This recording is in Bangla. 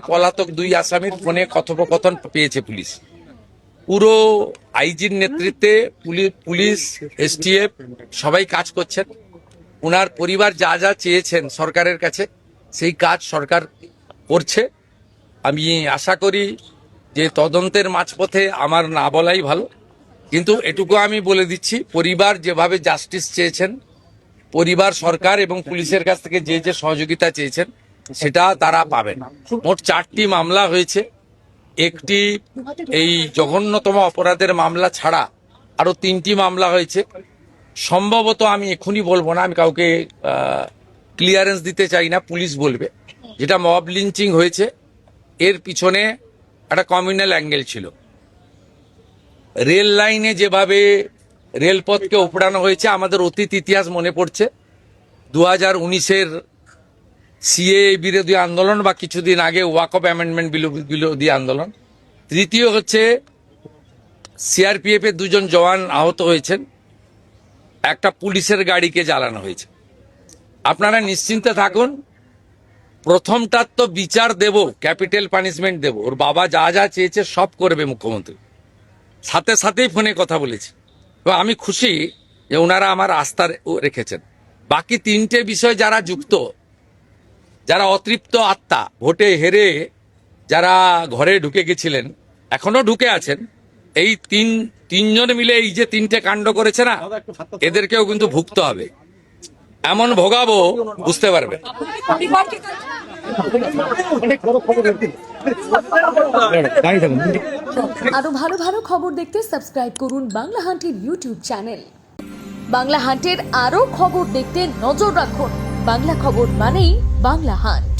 পলাতক 2 আসামির ফোনে কথোপকথন পেয়েছে পুলিশ। পুরো আইজির নেতৃত্বে পুলিশ, এসটিএফ সবাই কাজ করছেন। ওনার পরিবার যা যা চেয়েছেন সরকারের কাছে সেই কাজ সরকার করছে। আমি আশা করি যে তদন্তের মাঝপথে আমার না বলাই ভালো, কিন্তু এটুকু আমি বলে দিচ্ছি, পরিবার যেভাবে জাস্টিস চেয়েছেন, পরিবার সরকার এবং পুলিশের কাছ থেকে যে যে সহযোগিতা চেয়েছেন সেটা তারা পাবেন। মোট 4টি মামলা হয়েছে। একটি এই জঘন্যতম অপরাধের মামলা ছাড়া আরো 3টি মামলা হয়েছে। সম্ভবত আমি এখনই বলবো না, আমি কাউকে ক্লিয়ারেন্স দিতে চাই না, পুলিশ বলবে। যেটা মব লিঞ্চিং হয়েছে, এর পিছনে একটা কমিউনাল অ্যাঙ্গেল ছিল। রেল লাইনে যেভাবে রেলপথকে উপড়ানো হয়েছে, আমাদের অতীত ইতিহাস মনে পড়ছে। 2019-এর সিএ বিরোধী আন্দোলন বা কিছুদিন আগে ওয়াকফ অ্যামেন্ডমেন্ট বিরোধী আন্দোলন। তৃতীয় হচ্ছে সিআরপিএফ এর 2 জন জওয়ান আহত হয়েছেন, একটা পুলিশের গাড়িকে জ্বালানো হয়েছে। আপনারা নিশ্চিন্তে থাকুন, প্রথমটার তো বিচার দেব, ক্যাপিটাল পানিশমেন্ট দেব। ওর বাবা যা যা চেয়েছে সব করবে মুখ্যমন্ত্রী। সাথে সাথেই ফোনে কথা বলেছি এবং আমি খুশি যে ওনারা আমার আস্থা রেখেছেন। বাকি 3টে বিষয় যারা যুক্ত, যারা অতৃপ্ত আত্মা, ভোটে হেরে যারা ঘরে ঢুকে গেছিলেন, এখনো ঢুকে আছেন, এই তিনজন মিলে এই যে 3টে কাণ্ড করেছে না, এদেরকেও কিন্তু ভুগতে হবে। এমন ভোগাবো বুঝতে পারবে। আরো ভালো ভালো খবর দেখতে সাবস্ক্রাইব করুন বাংলা হান্টের ইউটিউব চ্যানেল। বাংলা হান্টের আরো খবর দেখতে নজর রাখুন। বাংলা খবর মানেই বাংলা হান্ট।